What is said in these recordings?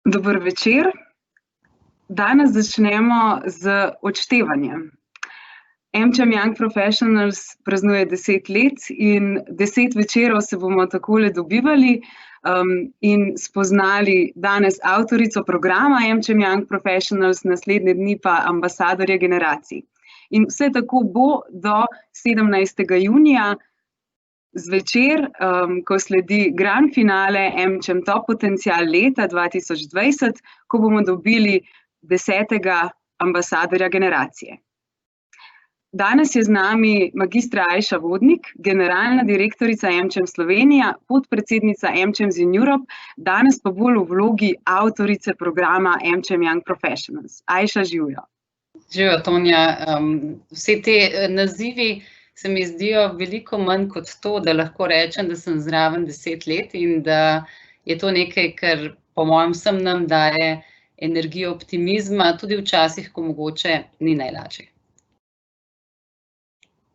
Dober večer. Danes začnemo z odštevanjem. MCM Young Professionals praznuje 10 let in 10 večerov se bomo takole dobivali in spoznali danes avtorico programa MCM Young Professionals, naslednje dni pa ambasadorja generacij. In vse tako bo do 17. junija zvečer, ko sledi grand finale MCM Top Potencial leta 2020, ko bomo dobili 10. ambasadorja generacije. Danes je z nami magistra Ajša Vodnik, generalna direktorica MCM Slovenija, podpredsednica MCM in Europe, danes pa bolj v vlogi avtorice programa MCM Young Professionals. Ajša, živjo. Živjo, Tonja. Vsi te nazivi se mi zdijo veliko manj kot to, da lahko rečem, da sem zraven 10 let in da je to nekaj, kar po mojem vsem nam daje energijo optimizma, tudi včasih, ko mogoče ni najlažje.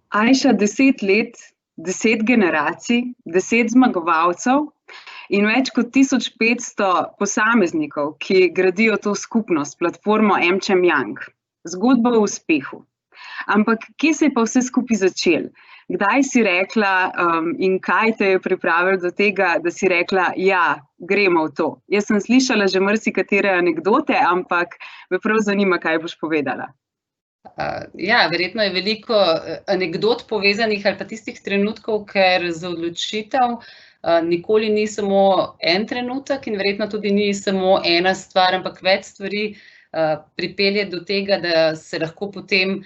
Ajša, 10 let, 10 generacij, 10 zmagovalcev in več kot 1500 posameznikov, ki gradijo to skupnost, platformo MCM Young. Zgodba o uspehu. Ampak kje se je pa vse skupaj začelo? Kdaj si rekla in kaj te je pripravilo do tega, da si rekla, ja, gremo v to? Jaz sem slišala že marsikatere anekdote, ampak me prav zanima, kaj boš povedala. Ja, verjetno je veliko anekdot povezanih ali pa tistih trenutkov, ker za odločitev nikoli ni samo en trenutek in verjetno tudi ni samo ena stvar, ampak več stvari pripelje do tega, da se lahko potem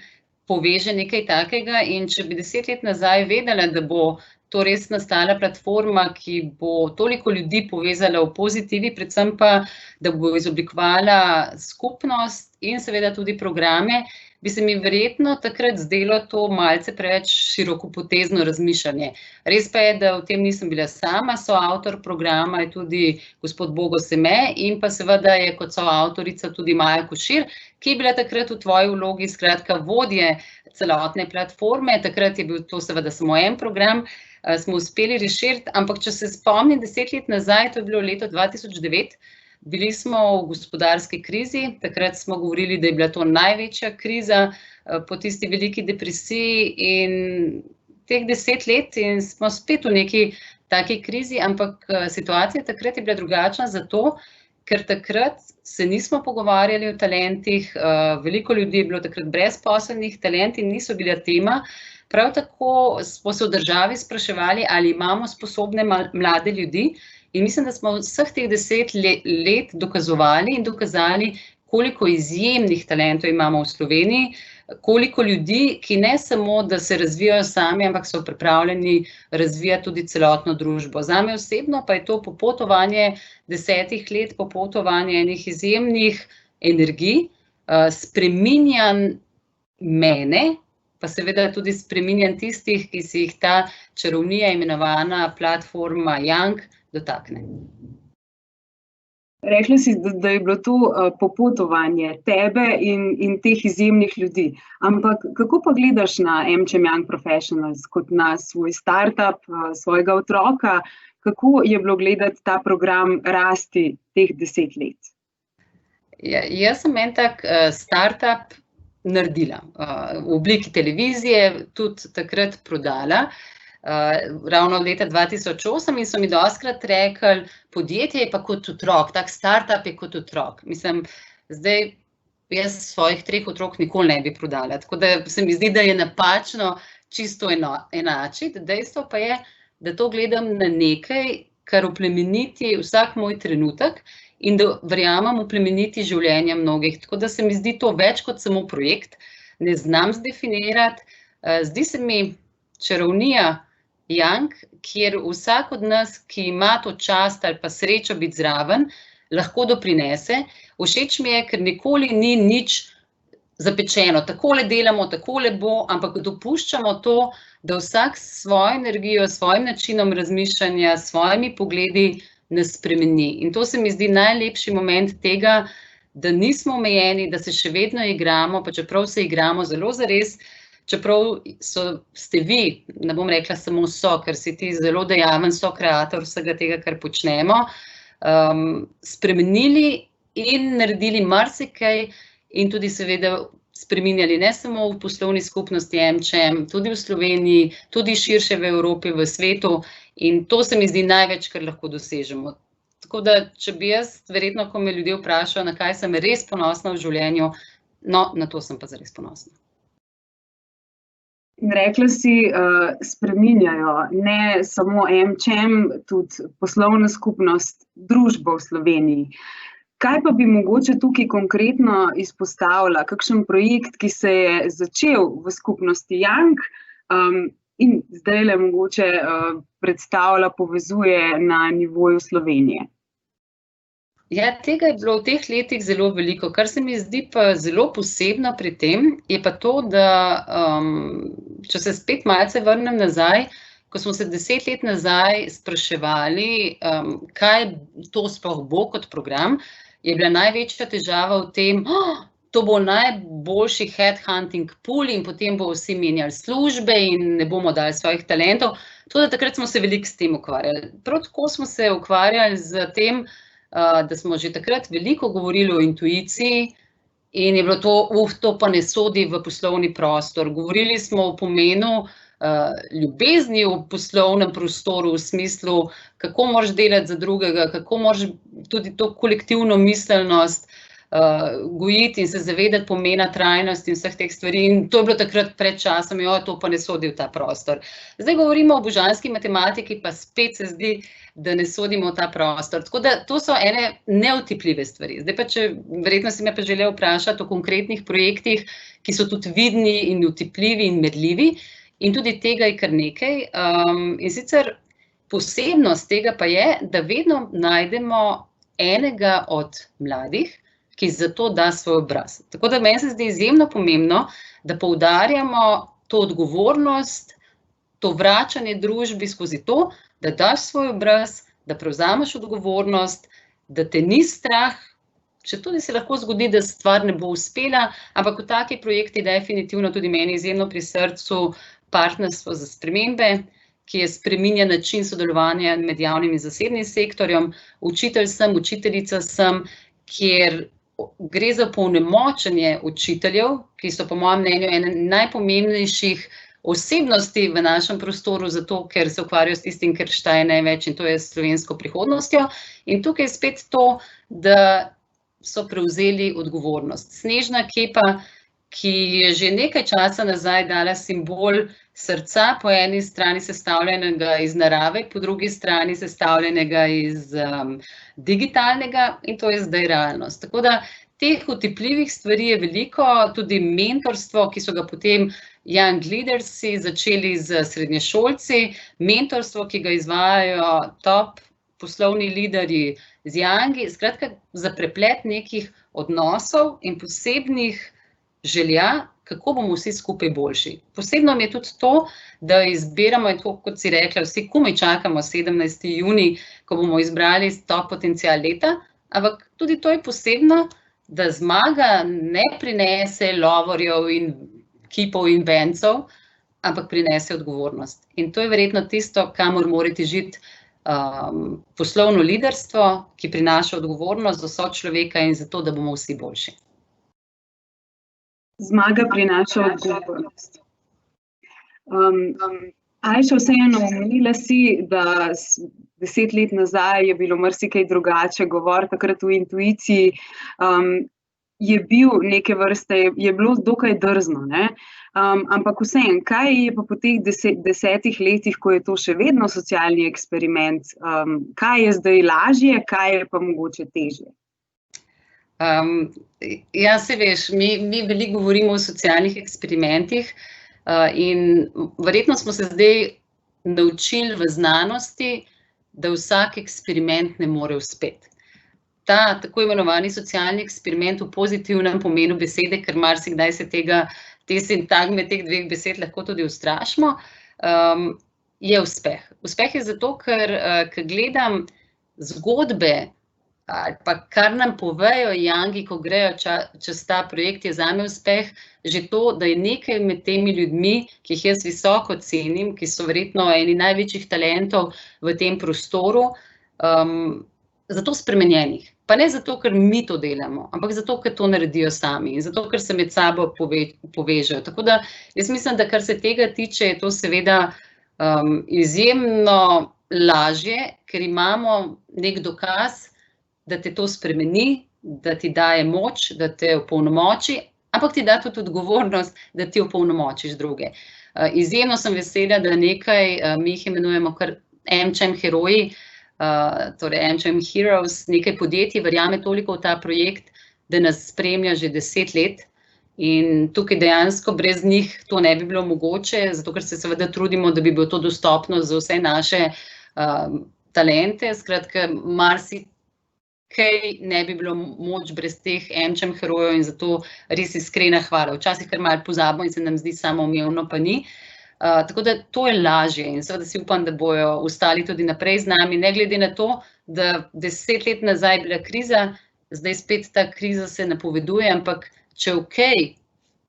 poveže nekaj takega, in če bi 10 let nazaj vedela, da bo to res nastala platforma, ki bo toliko ljudi povezala v pozitivi, predvsem pa, da bo izoblikovala skupnost in seveda tudi programe, bi se mi verjetno takrat zdelo to malce preveč širokopotezno razmišljanje. Res pa je, da v tem nisem bila sama, soavtor programa je tudi gospod Bogo Seme in pa seveda je kot soavtorica tudi Maja Košir, ki je bila takrat v tvoji vlogi skratka vodje celotne platforme. Takrat je bil to seveda samo en program, smo uspeli rešiti, ampak če se spomnim 10 let nazaj, to je bilo leto 2009, bili smo v gospodarski krizi, takrat smo govorili, da je bila to največja kriza po tisti veliki depresiji in teh 10 let in smo spet v neki taki krizi, ampak situacija takrat je bila drugačna zato, ker takrat se nismo pogovarjali o talentih, veliko ljudi je bilo takrat brezposelnih, talenti niso bila tema, prav tako smo se v državi spraševali, ali imamo sposobne mlade ljudi. In mislim, da smo vseh teh 10 let dokazovali in dokazali, koliko izjemnih talentov imamo v Sloveniji, koliko ljudi, ki ne samo, da se razvijajo sami, ampak so pripravljeni razvijati tudi celotno družbo. Zame osebno pa je to popotovanje 10 let, popotovanje enih izjemnih energij, spreminjanj mene, pa seveda tudi spreminjanj tistih, ki si jih ta čarovnija imenovana platforma Young dotakne. Rekla si, da je bilo to popotovanje tebe in teh izjemnih ljudi. Ampak kako pa gledaš na MCM Young Professionals kot na svoj startup, svojega otroka? Kako je bilo gledati ta program rasti teh 10 let? Ja, jaz sem en tak startup naredila v obliki televizije, tudi takrat prodala. Ravno leta 2008 in so mi dostikrat rekli, podjetje je pa kot otrok, tak startup je kot otrok. Mislim, zdaj jaz svojih 3 otrok nikoli ne bi prodala, tako da se mi zdi, da je napačno čisto enačiti. Dejstvo pa je, da to gledam na nekaj, kar oplemeniti vsak moj trenutek in da verjamem oplemeniti življenje mnogih. Tako da se mi zdi to več kot samo projekt, ne znam zdefinirati. Zdi se mi čarovnija Young, kjer vsak od nas, ki ima to čast ali pa srečo biti zraven, lahko doprinese. Všeč mi je, ker nikoli ni nič zapečeno. Takole delamo, takole bo, ampak dopuščamo to, da vsak s svojo energijo, s svojim načinom razmišljanja, s svojimi pogledi nas spremeni. In to se mi zdi najlepši moment tega, da nismo omejeni, da se še vedno igramo, pa čeprav se igramo zelo zares, čeprav ste vi, ne bom rekla samo so, ker si ti zelo dejaven sokreator vsega tega, kar počnemo, spremenili in naredili marsikaj in tudi seveda spreminjali ne samo v poslovni skupnosti AmCham, tudi v Sloveniji, tudi širše v Evropi, v svetu, in to se mi zdi največ, kar lahko dosežemo. Tako da, če bi jaz, verjetno, ko me ljudje vprašajo, na kaj sem res ponosna v življenju, no, na to sem pa zares ponosna. Rekla si, spreminjajo ne samo AmCham, tudi poslovna skupnost, družbo v Sloveniji. Kaj pa bi mogoče tukaj konkretno izpostavila? Kakšen projekt, ki se je začel v skupnosti Young in zdajle mogoče predstavlja, povezuje na nivoju Slovenije? Ja, tega je bilo v teh letih zelo veliko. Kar se mi zdi pa zelo posebno pri tem, je pa to, da če se spet malce vrnem nazaj, ko smo se 10 let nazaj spraševali, kaj to sploh bo kot program, je bila največja težava v tem, to bo najboljši headhunting pool in potem bo vsi menjali službe in ne bomo dali svojih talentov. Tudi takrat smo se veliko s tem ukvarjali. Prav tako smo se ukvarjali z tem, da smo že takrat veliko govorili o intuiciji in je bilo to pa ne sodi v poslovni prostor. Govorili smo o pomenu ljubezni v poslovnem prostoru, v smislu, kako moraš delati za drugega, kako moraš tudi to kolektivno miselnost gojiti in se zavedati pomena trajnosti in vseh teh stvari. In to je bilo takrat pred časom, to pa ne sodi v ta prostor. Zdaj govorimo o božanski matematiki, pa spet se zdi, da ne sodimo v ta prostor. Tako da to so ene neotipljive stvari. Zdaj pa, verjetno si me pa želel vprašati o konkretnih projektih, ki so tudi vidni in otipljivi in merljivi. In tudi tega je kar nekaj. In sicer posebnost tega pa je, da vedno najdemo enega od mladih, ki za to da svoj obraz. Tako da meni se zdi izjemno pomembno, da poudarjamo to odgovornost, to vračanje družbi skozi to, da daš svoj obraz, da prevzameš odgovornost, da te ni strah, če tudi se lahko zgodi, da stvar ne bo uspela, ampak v taki projekti definitivno tudi meni izjemno pri srcu partnerstvo za spremembe, ki je spreminja način sodelovanja med javnim in zasebnim sektorjem. Učitelj sem, učiteljica sem, kjer gre za polnomočenje učiteljev, ki so po mojem mnenju ene najpomembnejših osebnosti v našem prostoru, zato ker se ukvarjajo s tistim, kar šteje največ, in to je slovensko prihodnostjo. In tukaj je spet to, da so prevzeli odgovornost. Snežna kepa, ki je že nekaj časa nazaj dala simbol srca, po eni strani sestavljenega iz narave, po drugi strani sestavljenega iz digitalnega, in to je zdaj realnost. Tako da teh utipljivih stvari je veliko, tudi mentorstvo, ki so ga potem Young Leadersi začeli z srednješolci, mentorstvo, ki ga izvajajo top poslovni liderji z Youngi, skratka za preplet nekih odnosov in posebnih želja, kako bomo vsi skupaj boljši. Posebno mi je tudi to, da izbiramo, in to, kot si rekla, vsi komaj čakamo 17. junij, ko bomo izbrali top potencial leta, ampak tudi to je posebno, da zmaga ne prinese lovorjev in kipov in vencov, ampak prinese odgovornost. In to je verjetno tisto, kamor mora težiti poslovno liderstvo, ki prinaša odgovornost za sočloveka in za to, da bomo vsi boljši. Zmaga prinaša odgovornost. Ajša, vseeno omenila si, da 10 let nazaj je bilo marsikaj drugače, govor takrat o intuiciji, je bil neke vrste, je bilo dokaj drzno, ne? Ampak vseeno, kaj je pa po teh 10 letih, ko je to še vedno socialni eksperiment, kaj je zdaj lažje, kaj je pa mogoče težje? Ja, se veš, mi veliko govorimo o socialnih eksperimentih in verjetno smo se zdaj naučili v znanosti, da vsak eksperiment ne more uspeti. Ta tako imenovani socialni eksperiment v pozitivnem pomenu besede, ker marsikdaj se te sintagme teh dveh besed lahko tudi ustrašimo, je uspeh. Uspeh je zato, ker gledam zgodbe, ali pa kar nam povejo Youngi, ko grejo čez ta projekt, je zame uspeh že to, da je nekaj med temi ljudmi, ki jih jaz visoko cenim, ki so verjetno eni največjih talentov v tem prostoru, zato spremenjenih. Pa ne zato, ker mi to delamo, ampak zato, ker to naredijo sami in zato, ker se med sabo povežejo. Tako da jaz mislim, da kar se tega tiče, je to seveda izjemno lažje, ker imamo nek dokaz, da te to spremeni, da ti daje moč, da te opolnomoči, ampak ti da tudi odgovornost, da ti opolnomočiš druge. Izjemno sem vesela, da nekaj, mi jih imenujemo kar AmCham heroji, torej AmCham Heroes, nekaj podjetij verjame toliko v ta projekt, da nas spremlja že 10 let. In tukaj dejansko brez njih to ne bi bilo mogoče, zato ker se seveda trudimo, da bi bilo to dostopno za vse naše talente. Skratka, marsikaj ne bi bilo moč brez teh AmCham herojev in zato res iskrena hvala. Včasih kar malo pozabimo in se nam zdi samoumevno, pa ni. Tako da to je lažje in seveda si upam, da bojo ostali tudi naprej z nami, ne glede na to, da 10 let nazaj je bila kriza, zdaj spet ta kriza se napoveduje, ampak če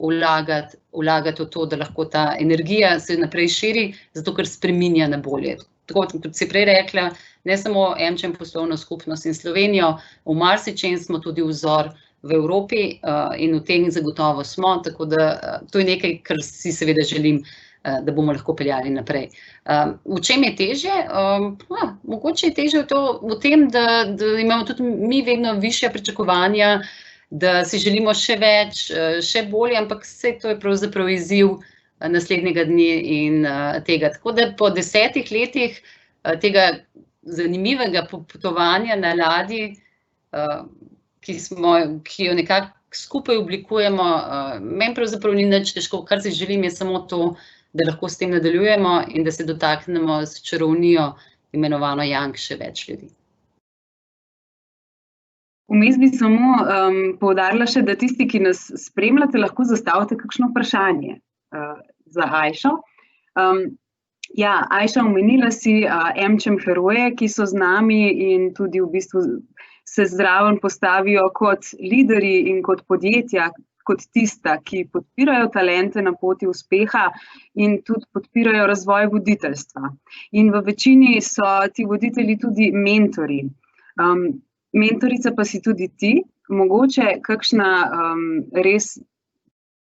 vlagati v to, da lahko ta energija se naprej širi, zato ker spreminja na bolje. Tako kot si prej rekla, ne samo AmCham poslovno skupnost in Slovenijo, v marsičem smo tudi vzor v Evropi in v tem zagotovo smo, tako da to je nekaj, kar si seveda želim, da bomo lahko peljali naprej. V čem je težje? Mogoče je težje v tem, da imamo tudi mi vedno višja pričakovanja, da si želimo še več, še bolje, ampak vse to je pravzaprav izziv naslednjega dne in tega. Tako da po 10 letih tega zanimivega potovanja na ladji, ki jo nekako skupaj oblikujemo, meni pravzaprav ni nič težko, kar si želim, je samo to, da lahko s tem nadaljujemo in da se dotaknemo s čarovnijo imenovano Young še več ljudi. Vmes bi samo poudarila še, da tisti, ki nas spremljate, lahko zastavite kakšno vprašanje za Ajšo. Ja, Ajša, omenila si AmCham heroje, ki so z nami in tudi v bistvu se zraven postavijo kot liderji in kot podjetja, kot tista, ki podpirajo talente na poti uspeha in tudi podpirajo razvoj voditeljstva. In v večini so ti voditelji tudi mentori. Mentorica pa si tudi ti, mogoče kakšna res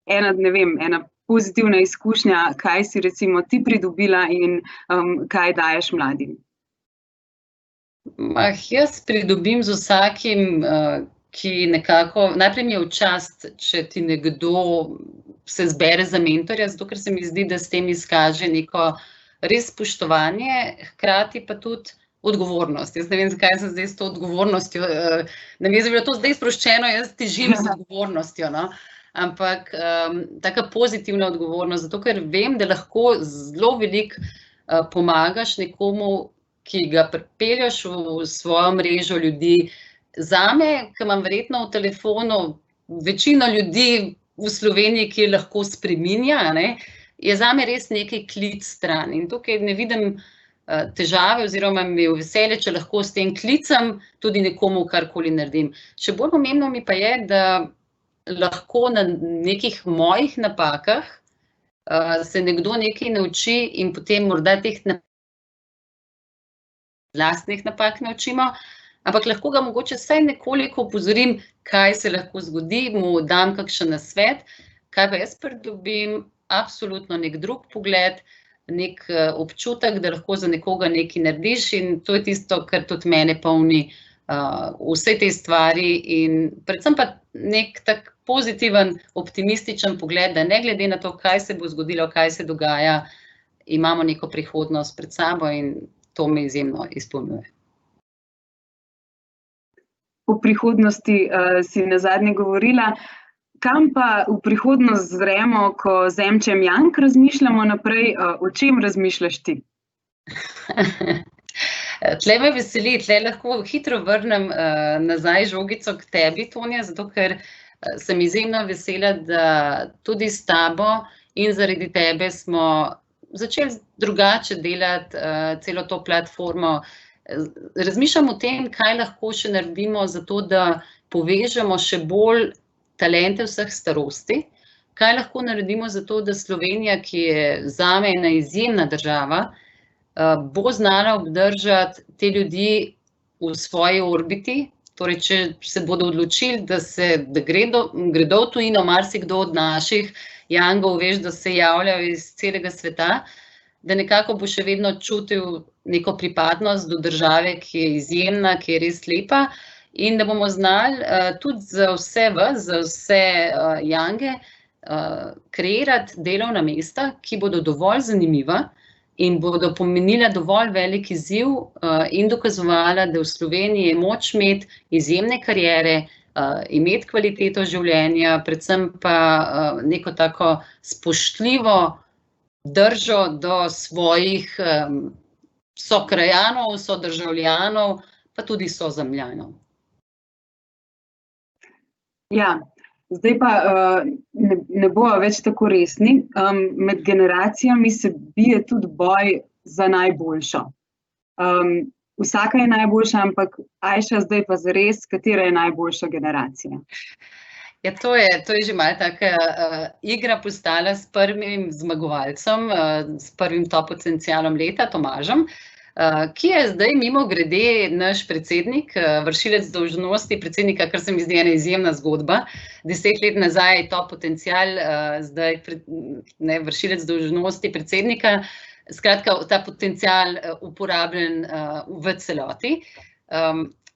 ena pozitivna izkušnja, kaj si recimo ti pridobila in kaj daješ mladim? Jaz pridobim z vsakim, ki nekako, najprej mi je v čast, če ti nekdo se zbere za mentorja, zato ker se mi zdi, da s tem izkaže neko res spoštovanje, hkrati pa tudi odgovornost. Jaz ne vem, zakaj sem zdaj s to odgovornostjo, namesto da je bilo to zdaj sproščeno, jaz težim z odgovornostjo, no. Ampak taka pozitivna odgovornost, zato ker vem, da lahko zelo veliko pomagaš nekomu, ki ga pripelješ v svojo mrežo ljudi. Zame, ki imam verjetno v telefonu večino ljudi v Sloveniji, ki lahko spreminja, je zame res nekaj klic stran. In tukaj ne vidim težave oziroma mi je veselje, če lahko s tem klicem tudi nekomu karkoli naredim. Še bolj pomembno mi pa je, da lahko na nekih mojih napakah se nekdo nekaj nauči in potem morda teh lastnih napak naučimo, ampak lahko ga mogoče vsaj nekoliko opozorim, kaj se lahko zgodi, mu dam kakšen nasvet, kaj pa jaz pridobim, absolutno nek drug pogled, nek občutek, da lahko za nekoga nekaj narediš in to je tisto, kar tudi mene polni vse te stvari in predvsem pa nek tak pozitiven, optimističen pogled, da ne glede na to, kaj se bo zgodilo, kaj se dogaja, imamo neko prihodnost pred sabo in to me izjemno izpolnjuje. O prihodnosti si nazadnje govorila. Kam pa v prihodnost zremo, ko z AmCham Young razmišljamo naprej, o čem razmišljaš ti? Tle me veseli, tle lahko hitro vrnem nazaj žogico k tebi, Tonja, zato ker sem izjemno vesela, da tudi s tabo in zaradi tebe smo začeli drugače delati celo to platformo. Razmišljam o tem, kaj lahko še naredimo za to, da povežemo še bolj talente vseh starosti, kaj lahko naredimo za to, da Slovenija, ki je zame ena izjemna država, bo znala obdržati te ljudi v svoji orbiti. Torej, če se bodo odločili, da gredo v tujino, marsikdo od naših Youngov, veš, da se javljajo iz celega sveta, da nekako bo še vedno čutil neko pripadnost do države, ki je izjemna, ki je res lepa, in da bomo znali tudi za vse vas, za vse Younge, kreirati delovna mesta, ki bodo dovolj zanimiva in bodo pomenila dovolj velik izziv in dokazovala, da v Sloveniji je moč imeti izjemne kariere, imeti kvaliteto življenja, predvsem pa neko tako spoštljivo držo do svojih sokrajanov, sodržavljanov, pa tudi sozemljanov. Ja, zdaj pa ne bo več tako resni. Med generacijami se bije tudi boj za najboljšo. Vsaka je najboljša, ampak Ajša, zdaj pa zares, katera je najboljša generacija? Ja, to je že malo taka igra postala s prvim zmagovalcem, s prvim top potencialom leta, Tomažem, ki je zdaj mimogrede naš predsednik, vršilec dolžnosti predsednika, kar se mi zdi ena izjemna zgodba. 10 let nazaj top potencial, zdaj vršilec dolžnosti predsednika. Skratka, ta potencial uporabljen v celoti.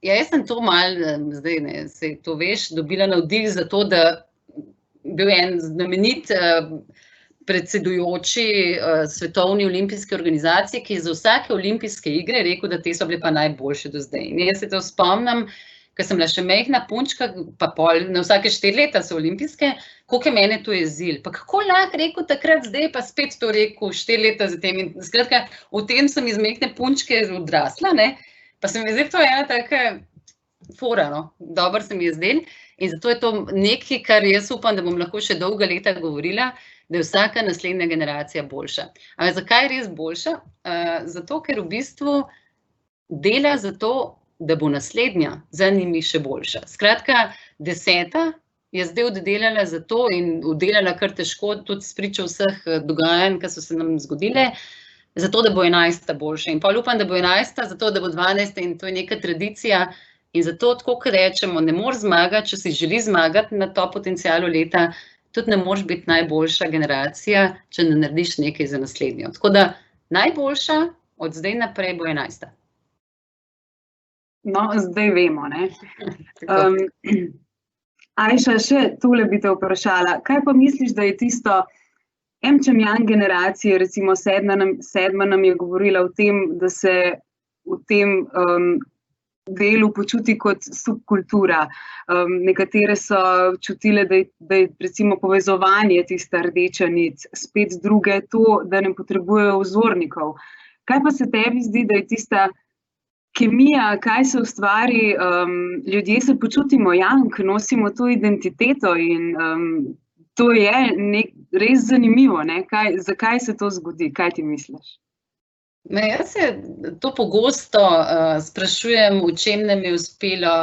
Ja, jaz sem to malo, zdaj se to veš, dobila navdih za to, da bil en znamenit predsedujoči Svetovni olimpijski organizaciji, ki je za vsake olimpijske igre rekel, da te so bile pa najboljše do zdaj. In jaz se to spomnim, ker sem bila še majhna punčka, pa pol, na vsake 4 leta so olimpijske, koliko je mene to jezil. Pa kako lahko rekel takrat, zdaj pa spet to rekel 4 leta zatem. In skratka, v tem sem iz majhne punčke odrasla, ne? Pa se mi je zdaj to ena taka fora, no, dobro se mi je zdel. In zato je to nekaj, kar jaz upam, da bom lahko še dolga leta govorila, da je vsaka naslednja generacija boljša. Ampak zakaj je res boljša? Zato, ker v bistvu dela za to, da bo naslednja za njimi še boljša. Skratka, 10. je zdaj oddelala za to in oddelala kar težko, tudi spričo vseh dogajanj, ki so se nam zgodile, zato, da bo 11. boljša. In pa upam, da bo 11., zato, da bo 12. in to je neka tradicija. In zato, tako kot rečemo, ne moreš zmagati, če si želi zmagati na top potencialu leta, tudi ne moreš biti najboljša generacija, če ne narediš nekaj za naslednjo. Tako da najboljša od zdaj naprej bo 11. No, zdaj vemo, ne? Ajša, še tole bi te vprašala. Kaj pa misliš, da je tisto Young generacije, recimo sedma nam je govorila o tem, da se v tem delu počuti kot subkultura. Nekatere so čutile, da je recimo povezovanje tista rdeča nit, spet druge to, da ne potrebujejo vzornikov. Kaj pa se tebi zdi, da je tista kemija, kaj se ustvari, ljudje se počutimo young, nosimo to identiteto in to je res zanimivo, ne? Zakaj se to zgodi? Kaj ti misliš? Jaz se to pogosto sprašujem, v čem nam je uspelo.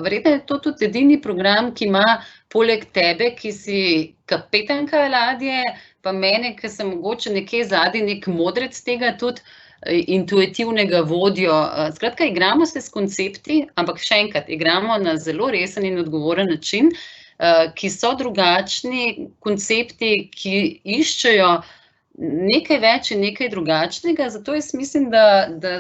Verjetno je to tudi edini program, ki ima poleg tebe, ki si kapetanka ladje, pa mene, ki sem mogoče nekje zadaj, nek modrec tega, tudi intuitivnega vodjo. Skratka, igramo se s koncepti, ampak še enkrat, igramo na zelo resen in odgovoren način, ki so drugačni koncepti, ki iščejo nekaj več in nekaj drugačnega, zato jaz mislim, da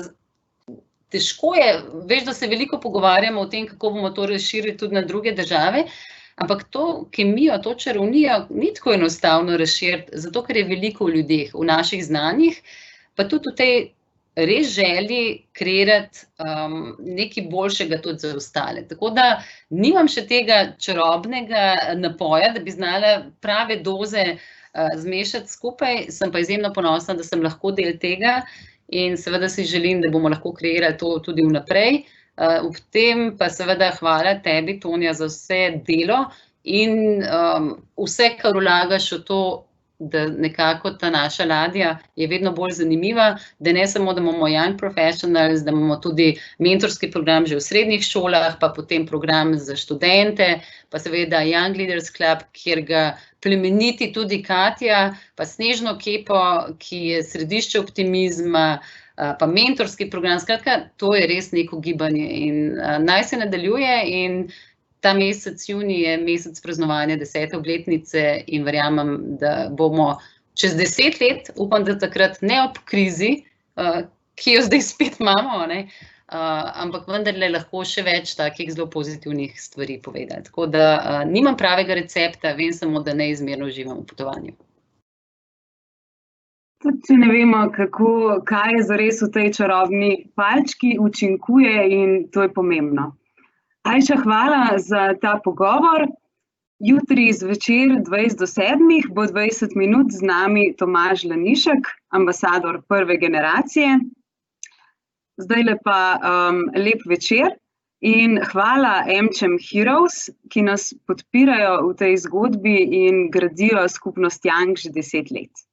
težko je, veš, da se veliko pogovarjamo o tem, kako bomo to razširili tudi na druge države, ampak to kemijo, to čarovnijo ni tako enostavno razširiti, zato ker je veliko v ljudeh, v naših znanjih, pa tudi v tej res želji kreirati nekaj boljšega tudi za ostale. Tako da nimam še tega čarobnega napoja, da bi znala prave doze zmešati skupaj, sem pa izjemno ponosna, da sem lahko del tega in seveda si želim, da bomo lahko kreirali to tudi vnaprej. Ob tem pa seveda hvala tebi, Tonja, za vse delo in vse, kar vlagaš v to, da nekako ta naša ladja je vedno bolj zanimiva, da ne samo, da imamo Young Professionals, da imamo tudi mentorski program že v srednjih šolah, pa potem program za študente, pa seveda Young Leaders Club, kjer ga plemeniti tudi Katja, pa Snežno kepo, ki je središče optimizma, pa mentorski program, skratka, to je res neko gibanje in naj se nadaljuje in ta mesec junij je mesec praznovanja 10. obletnice in verjamem, da bomo čez 10 let, upam, da takrat ne ob krizi, ki jo zdaj spet imamo, ampak vendarle lahko še več takih zelo pozitivnih stvari povedati. Tako da nimam pravega recepta, vem samo, da neizmerno uživam v potovanju. Tudi če ne vemo, kaj je zares v tej čarobni palčki, učinkuje in to je pomembno. Ajša, hvala za ta pogovor. Jutri zvečer 6:50 bo 20 minut z nami Tomaž Lanišek, ambasador prve generacije. Zdajle pa lep večer in hvala AmCham Heroes, ki nas podpirajo v tej zgodbi in gradijo skupnost Young že 10 let.